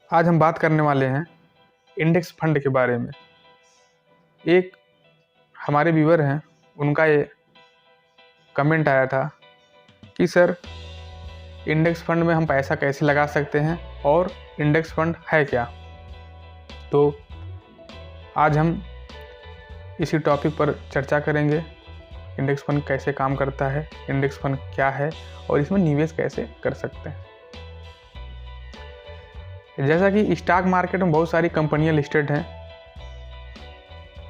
आज हम बात करने वाले हैं इंडेक्स फंड के बारे में। एक हमारे व्यूअर हैं, उनका ये कमेंट आया था कि सर इंडेक्स फंड में हम पैसा कैसे लगा सकते हैं और इंडेक्स फंड है क्या। तो आज हम इसी टॉपिक पर चर्चा करेंगे। इंडेक्स फंड कैसे काम करता है, इंडेक्स फंड क्या है और इसमें निवेश कैसे कर सकते हैं। जैसा कि स्टॉक मार्केट में बहुत सारी कंपनियां लिस्टेड हैं,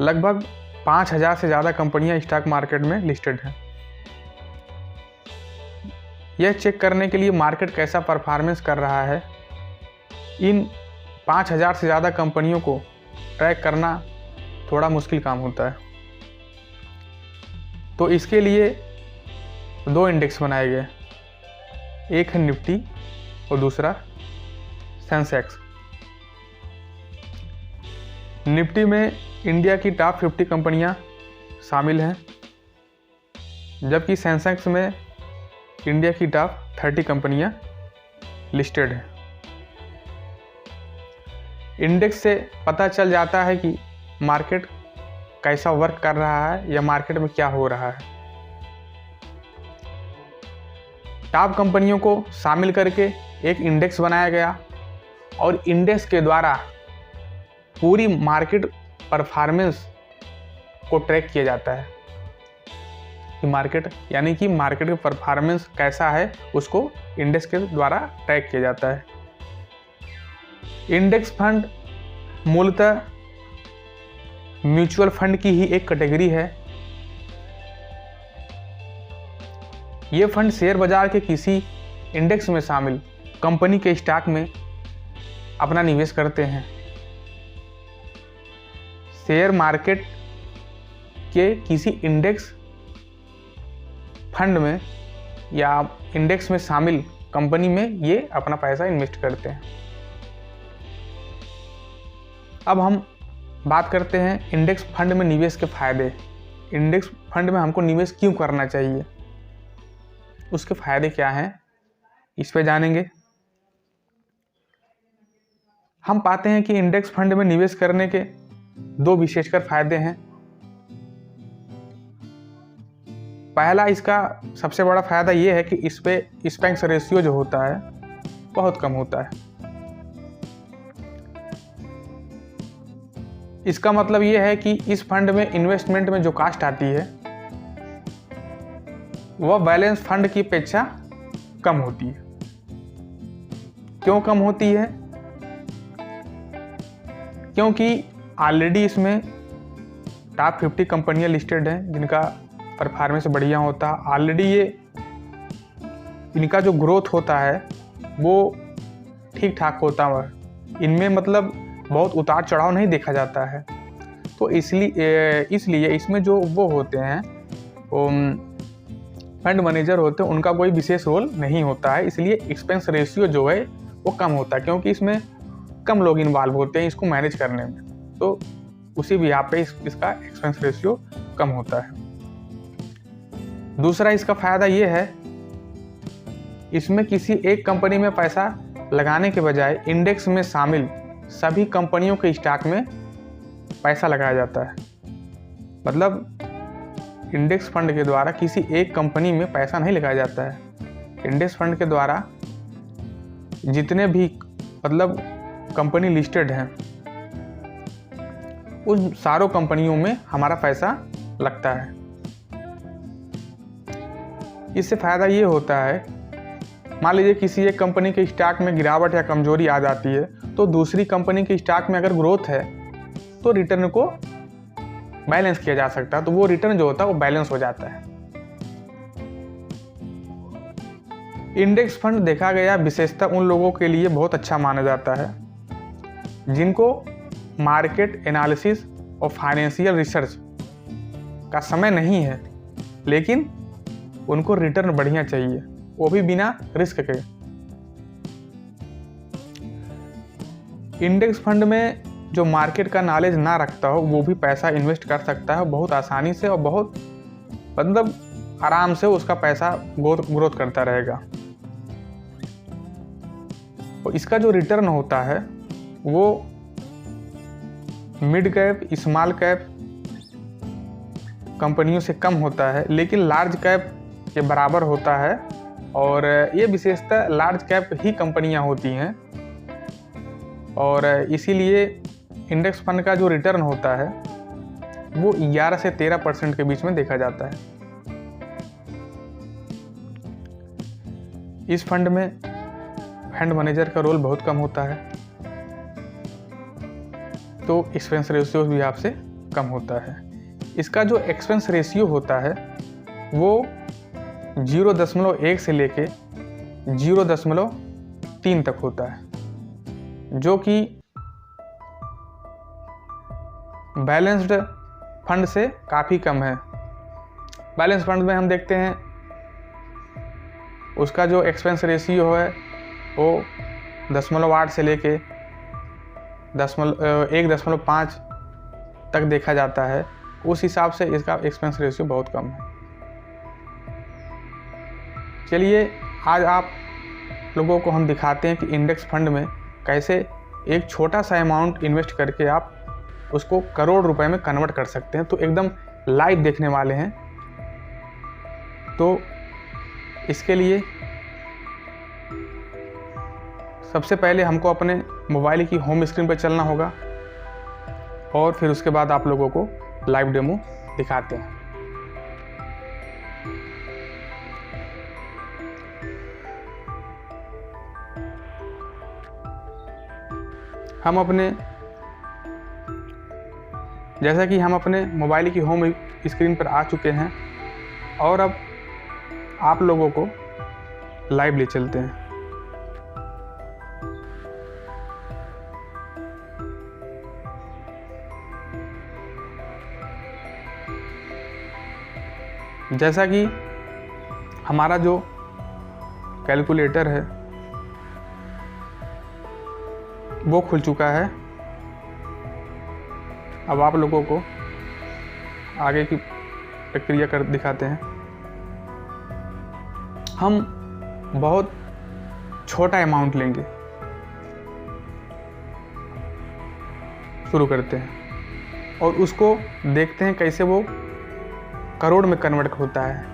लगभग 5000 से ज़्यादा कंपनियां स्टॉक मार्केट में लिस्टेड हैं। यह चेक करने के लिए मार्केट कैसा परफॉर्मेंस कर रहा है, इन 5000 से ज़्यादा कंपनियों को ट्रैक करना थोड़ा मुश्किल काम होता है। तो इसके लिए दो इंडेक्स बनाए गए, एक है निफ्टी और दूसरा सेंसेक्स। निफ्टी में इंडिया की टॉप 50 कंपनियां शामिल हैं, जबकि सेंसेक्स में इंडिया की टॉप 30 कंपनियां लिस्टेड हैं। इंडेक्स से पता चल जाता है कि मार्केट कैसा वर्क कर रहा है या मार्केट में क्या हो रहा है। टॉप कंपनियों को शामिल करके एक इंडेक्स बनाया गया और इंडेक्स के द्वारा पूरी मार्केट परफॉर्मेंस को ट्रैक किया जाता है कि मार्केट का परफॉर्मेंस कैसा है, उसको इंडेक्स के द्वारा ट्रैक किया जाता है। इंडेक्स फंड मूलतः म्यूचुअल फंड की ही एक कैटेगरी है। ये फंड शेयर बाजार के किसी इंडेक्स में शामिल कंपनी के स्टॉक में अपना निवेश करते हैं। शेयर मार्केट के किसी इंडेक्स फंड में या इंडेक्स में शामिल कंपनी में ये अपना पैसा इन्वेस्ट करते हैं। अब हम बात करते हैं इंडेक्स फंड में निवेश के फायदे। इंडेक्स फंड में हमको निवेश क्यों करना चाहिए, उसके फायदे क्या हैं, इस पे जानेंगे। हम पाते हैं कि इंडेक्स फंड में निवेश करने के दो विशेषकर फायदे हैं। पहला, इसका सबसे बड़ा फायदा यह है कि इस पे एक्सपेंस रेशियो जो होता है बहुत कम होता है। इसका मतलब यह है कि इस फंड में इन्वेस्टमेंट में जो कास्ट आती है वह बैलेंस फंड की अपेक्षा कम होती है। क्यों कम होती है? क्योंकि ऑलरेडी इसमें टॉप 50 कंपनियां लिस्टेड हैं जिनका परफॉर्मेंस बढ़िया होता है। ऑलरेडी ये इनका जो ग्रोथ होता है वो ठीक ठाक होता है, इनमें मतलब बहुत उतार चढ़ाव नहीं देखा जाता है। तो इसलिए इसमें जो वो होते हैं फंड मैनेजर होते हैं, उनका कोई विशेष रोल नहीं होता है। इसलिए एक्सपेंस रेशियो जो है वो कम होता है, क्योंकि इसमें कम लोग इन्वॉल्व होते हैं इसको मैनेज करने में। तो उसी बिहार पे इसका एक्सपेंस रेशियो कम होता है। दूसरा इसका फायदा ये है, इसमें किसी एक कंपनी में पैसा लगाने के बजाय इंडेक्स में शामिल सभी कंपनियों के स्टॉक में पैसा लगाया जाता है। मतलब इंडेक्स फंड के द्वारा किसी एक कंपनी में पैसा नहीं लगाया जाता है। इंडेक्स फंड के द्वारा जितने भी मतलब कंपनी लिस्टेड हैं उन सारों कंपनियों में हमारा पैसा लगता है। इससे फायदा ये होता है, मान लीजिए किसी एक कंपनी के स्टॉक में गिरावट या कमजोरी आ जाती है, तो दूसरी कंपनी के स्टॉक में अगर ग्रोथ है तो रिटर्न को बैलेंस किया जा सकता है। तो वो रिटर्न जो होता है वो बैलेंस हो जाता है। इंडेक्स फंड देखा गया विशेषता उन लोगों के लिए बहुत अच्छा माना जाता है जिनको मार्केट एनालिसिस और फाइनेंशियल रिसर्च का समय नहीं है, लेकिन उनको रिटर्न बढ़िया चाहिए, वो भी बिना रिस्क के। इंडेक्स फंड में जो मार्केट का नॉलेज ना रखता हो वो भी पैसा इन्वेस्ट कर सकता है बहुत आसानी से, और बहुत मतलब आराम से उसका पैसा ग्रोथ करता रहेगा। और इसका जो रिटर्न होता है वो मिड कैप, स्मॉल कैप कंपनियों से कम होता है, लेकिन लार्ज कैप के बराबर होता है। और ये विशेषतः लार्ज कैप ही कंपनियां होती हैं, और इसीलिए इंडेक्स फंड का जो रिटर्न होता है वो 11 से 13% के बीच में देखा जाता है। इस फंड में फंड मैनेजर का रोल बहुत कम होता है, तो एक्सपेंस रेशियो भी आपसे कम होता है। इसका जो एक्सपेंस रेशियो होता है वो 0.1 से लेके 0.3 तक होता है, जो कि बैलेंस्ड फंड से काफ़ी कम है। बैलेंस फंड में हम देखते हैं उसका जो एक्सपेंस रेशियो है वो 0.8 से लेके 1.5 तक देखा जाता है। उस हिसाब से इसका एक्सपेंस रेशियो बहुत कम है। चलिए आज आप लोगों को हम दिखाते हैं कि इंडेक्स फंड में कैसे एक छोटा सा अमाउंट इन्वेस्ट करके आप उसको करोड़ रुपए में कन्वर्ट कर सकते हैं। तो एकदम लाइव देखने वाले हैं। तो इसके लिए सबसे पहले हमको अपने मोबाइल की होम स्क्रीन पर चलना होगा, और फिर उसके बाद आप लोगों को लाइव डेमो दिखाते हैं। हम अपने जैसा कि हम अपने मोबाइल की होम स्क्रीन पर आ चुके हैं, और अब आप लोगों को लाइव ले चलते हैं। जैसा कि हमारा जो कैलकुलेटर है वो खुल चुका है। अब आप लोगों को आगे की प्रक्रिया कर दिखाते हैं। हम बहुत छोटा अमाउंट लेंगे, शुरू करते हैं और उसको देखते हैं कैसे वो करोड़ में कन्वर्ट होता है।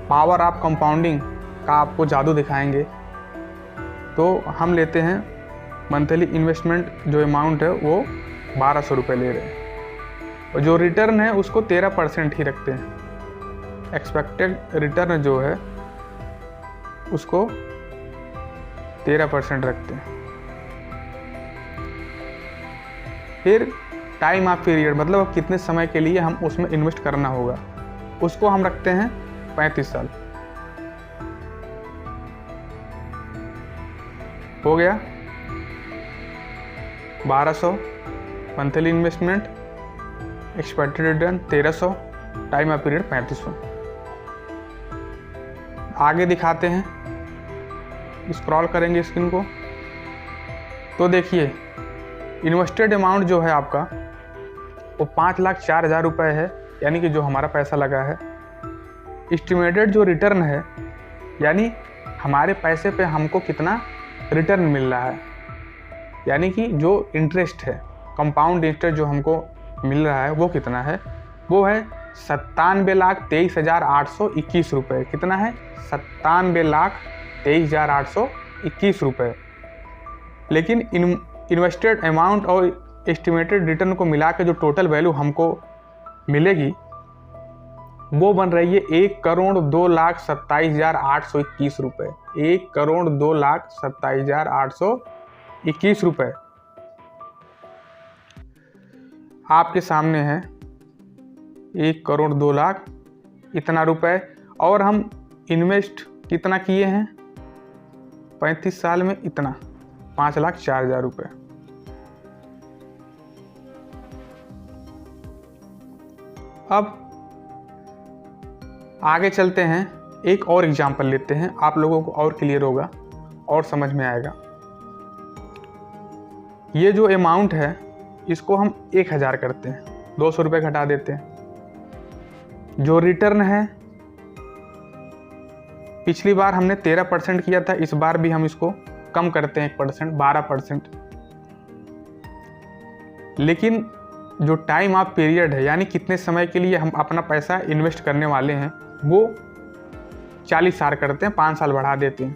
पावर ऑफ कंपाउंडिंग का आपको जादू दिखाएंगे। तो हम लेते हैं मंथली इन्वेस्टमेंट, जो अमाउंट है वो 1200 रुपये ले रहे हैं, और जो रिटर्न है उसको 13% ही रखते हैं। एक्सपेक्टेड रिटर्न जो है उसको 13% रखते हैं। फिर टाइम ऑफ पीरियड, मतलब अब कितने समय के लिए हम उसमें इन्वेस्ट करना होगा, उसको हम रखते हैं 35 साल। हो गया 1200 monthly investment, expected return 1300, time of period 3500। आगे दिखाते हैं, स्क्रॉल करेंगे स्क्रीन को तो देखिए इन्वेस्टेड अमाउंट जो है आपका वो 5,04,000 रुपये है, यानी कि जो हमारा पैसा लगा है। एस्टिमेटेड जो रिटर्न है, यानी हमारे पैसे पे हमको कितना रिटर्न मिल रहा है, यानी कि जो इंटरेस्ट है, कंपाउंड इंटरेस्ट जो हमको मिल रहा है वो कितना है, वो है 97,23,821 रुपये। कितना है? 97,23,821 रुपये। लेकिन इन्वेस्टेड अमाउंट और एस्टिमेटेड रिटर्न को मिला के जो टोटल वैल्यू हमको मिलेगी वो बन रही है 1,02,27,821 रुपये। 1,02,27,821 रुपये आपके सामने है। 1,02,00,000 इतना रुपए, और हम इन्वेस्ट कितना किए हैं 35 साल में, इतना 5,04,000 रुपये। अब आगे चलते हैं, एक और एग्जांपल लेते हैं, आप लोगों को और क्लियर होगा और समझ में आएगा। ये जो अमाउंट है इसको हम 1,000 करते हैं, 200 रुपये घटा देते हैं। जो रिटर्न है, पिछली बार हमने 13% किया था, इस बार भी हम इसको कम करते हैं 1%, 12%। लेकिन जो टाइम ऑफ पीरियड है, यानी कितने समय के लिए हम अपना पैसा इन्वेस्ट करने वाले हैं, वो 40 साल करते हैं, 5 साल बढ़ा देते हैं।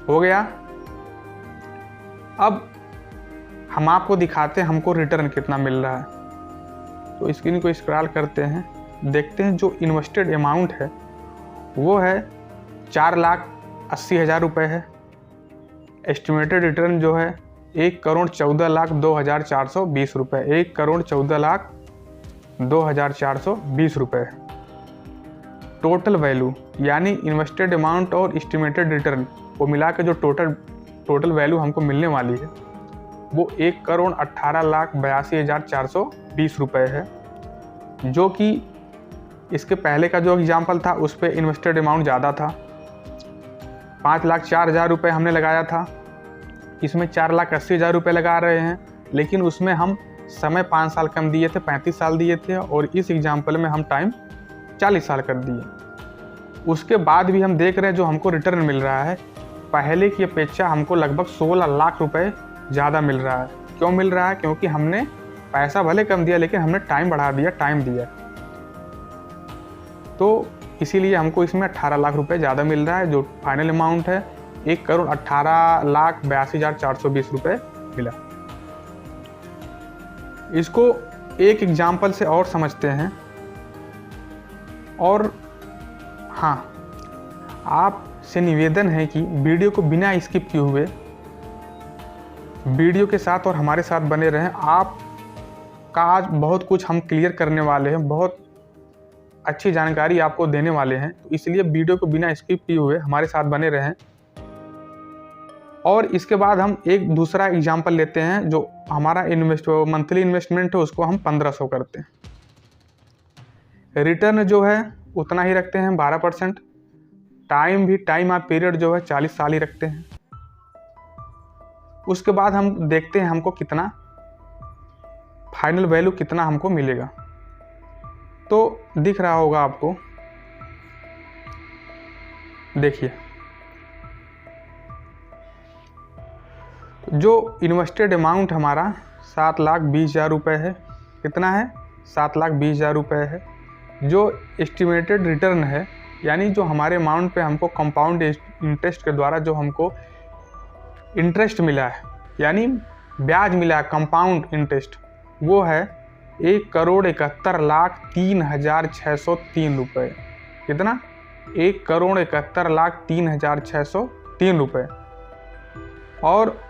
हो गया। अब हम आपको दिखाते हैं हमको रिटर्न कितना मिल रहा है। तो स्क्रीन को स्क्रॉल करते हैं, देखते हैं जो इन्वेस्टेड अमाउंट है वो है 4,80,000 रुपये है। एस्टिमेटेड रिटर्न जो है 1,14,02,420 रुपये, 1,14,02,420 रुपये है। टोटल वैल्यू यानी इन्वेस्टेड अमाउंट और एस्टिमेटेड रिटर्न को मिला के जो टोटल वैल्यू हमको मिलने वाली है वो 1,18,82,420 रुपये है। जो कि इसके पहले का जो एग्जाम्पल था उस पर इन्वेस्टेड अमाउंट ज़्यादा था, 5,04,000 रुपये हमने लगाया था। इसमें 4,80,000 रुपये लगा रहे हैं, लेकिन उसमें हम समय 5 साल कम दिए थे, 35 साल दिए थे, और इस एग्जाम्पल में हम टाइम 40 साल कर दिए। उसके बाद भी हम देख रहे हैं जो हमको रिटर्न मिल रहा है पहले की अपेक्षा हमको लगभग 16 लाख रुपए ज़्यादा मिल रहा है। क्यों मिल रहा है? क्योंकि हमने पैसा भले कम दिया लेकिन हमने टाइम बढ़ा दिया, टाइम दिया, तो इसीलिए हमको इसमें 18 लाख रुपए ज़्यादा मिल रहा है। जो फाइनल अमाउंट है 1,18,82,420 रुपये मिला। इसको एक एग्जाम्पल से और समझते हैं। और हाँ, आपसे निवेदन है कि वीडियो को बिना स्किप किए हुए वीडियो के साथ और हमारे साथ बने रहें। आपका आज बहुत कुछ हम क्लियर करने वाले हैं, बहुत अच्छी जानकारी आपको देने वाले हैं, तो इसलिए वीडियो को बिना स्किप किए हुए हमारे साथ बने रहें। और इसके बाद हम एक दूसरा एग्जाम्पल लेते हैं। जो हमारा मंथली इन्वेस्टमेंट है उसको हम 1500 करते हैं। रिटर्न जो है उतना ही रखते हैं, 12%। टाइम ऑफ पीरियड जो है 40 साल ही रखते हैं। उसके बाद हम देखते हैं हमको कितना फाइनल वैल्यू कितना हमको मिलेगा। तो दिख रहा होगा आपको, देखिए जो इन्वेस्टेड अमाउंट हमारा 7,20,000 रुपये है। कितना है? 7,20,000 रुपये है। जो एस्टिमेटेड रिटर्न है यानी जो हमारे अमाउंट पे हमको कंपाउंड इंटरेस्ट के द्वारा जो हमको इंटरेस्ट मिला है यानी ब्याज मिला है, कंपाउंड इंटरेस्ट, वो है 1,71,03,603 रुपये। कितना? 1,71,03,603 रुपये। और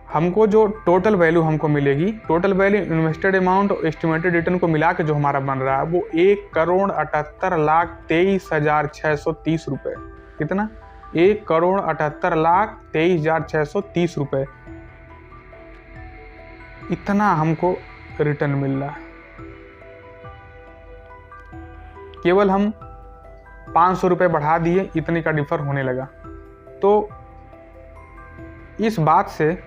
हमको जो टोटल वैल्यू हमको मिलेगी, टोटल वैल्यू इन्वेस्टेड अमाउंट और एस्टिमेटेड रिटर्न को मिला के जो हमारा बन रहा है वो 1,78,23,630 रुपये। कितना? 1,78,23,630 रुपये। इतना हमको रिटर्न मिल रहा है। केवल हम 500 रुपये बढ़ा दिए, इतने का डिफर होने लगा। तो इस बात से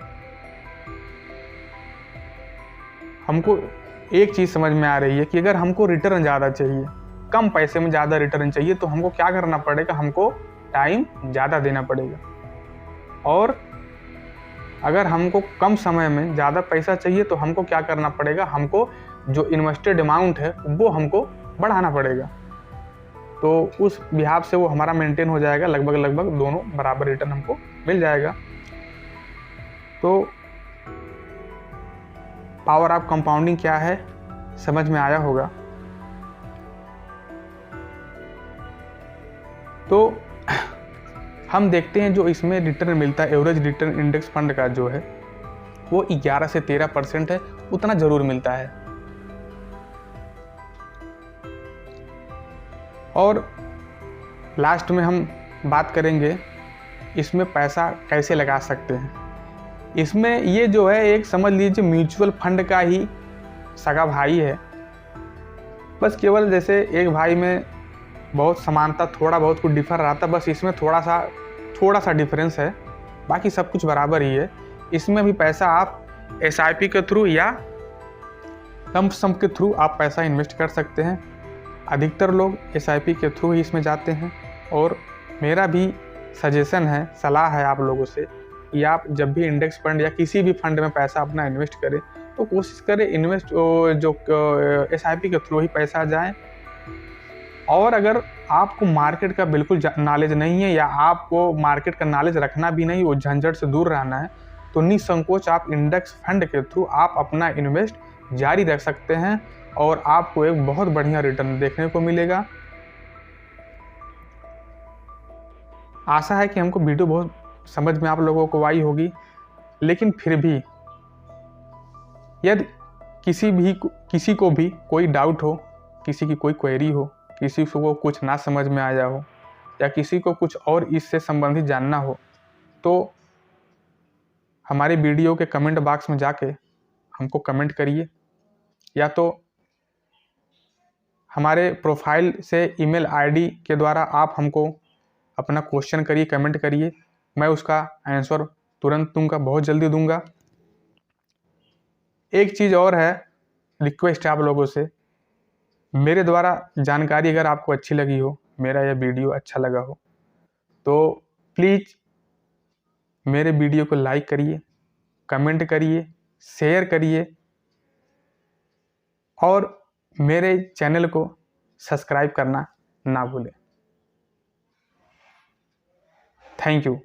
हमको एक चीज़ समझ में आ रही है कि अगर हमको रिटर्न ज़्यादा चाहिए, कम पैसे में ज़्यादा रिटर्न चाहिए, तो हमको क्या करना पड़ेगा? हमको टाइम ज़्यादा देना पड़ेगा। और अगर हमको कम समय में ज़्यादा पैसा चाहिए तो हमको क्या करना पड़ेगा? हमको जो इन्वेस्टेड अमाउंट है वो हमको बढ़ाना पड़ेगा। तो उस बिहाफ से वो हमारा मेंटेन हो जाएगा, लगभग दोनों बराबर रिटर्न हमको मिल जाएगा। तो पावर ऑफ कंपाउंडिंग क्या है समझ में आया होगा। तो हम देखते हैं जो इसमें रिटर्न मिलता है, एवरेज रिटर्न इंडेक्स फंड का जो है वो 11 से 13% है, उतना जरूर मिलता है। और लास्ट में हम बात करेंगे इसमें पैसा कैसे लगा सकते हैं। इसमें ये जो है एक समझ लीजिए म्यूचुअल फंड का ही सगा भाई है। बस केवल जैसे एक भाई में बहुत समानता, थोड़ा बहुत कुछ डिफर रहा था, बस इसमें थोड़ा सा डिफरेंस है, बाकी सब कुछ बराबर ही है। इसमें भी पैसा आप SIP के थ्रू या लंप सम के थ्रू आप पैसा इन्वेस्ट कर सकते हैं। अधिकतर लोग SIP के थ्रू ही इसमें जाते हैं और मेरा भी सजेशन है, सलाह है आप लोगों से कि आप जब भी इंडेक्स फंड या किसी भी फंड में पैसा अपना इन्वेस्ट करें तो कोशिश करें इन्वेस्ट जो SIP के थ्रू ही पैसा जाए। और अगर आपको मार्केट का बिल्कुल नॉलेज नहीं है या आपको मार्केट का नॉलेज रखना भी नहीं, वो झंझट से दूर रहना है, तो निसंकोच आप इंडेक्स फंड के थ्रू आप अपना इन्वेस्ट जारी रख सकते हैं और आपको एक बहुत बढ़िया रिटर्न देखने को मिलेगा। आशा है कि हमको वीडियो बहुत समझ में आप लोगों को आई होगी, लेकिन फिर भी यदि किसी को भी कोई डाउट हो, किसी की कोई क्वेरी हो, किसी को कुछ ना समझ में आया हो या किसी को कुछ और इससे संबंधित जानना हो, तो हमारे वीडियो के कमेंट बॉक्स में जाके हमको कमेंट करिए, या तो हमारे प्रोफाइल से ईमेल ID के द्वारा आप हमको अपना क्वेश्चन करिए, कमेंट करिए, मैं उसका आंसर तुरंत दूंगा, बहुत जल्दी दूंगा। एक चीज़ और है, रिक्वेस्ट है आप लोगों से, मेरे द्वारा जानकारी अगर आपको अच्छी लगी हो, मेरा यह वीडियो अच्छा लगा हो, तो प्लीज़ मेरे वीडियो को लाइक करिए, कमेंट करिए, शेयर करिए और मेरे चैनल को सब्सक्राइब करना ना भूलें। Thank you.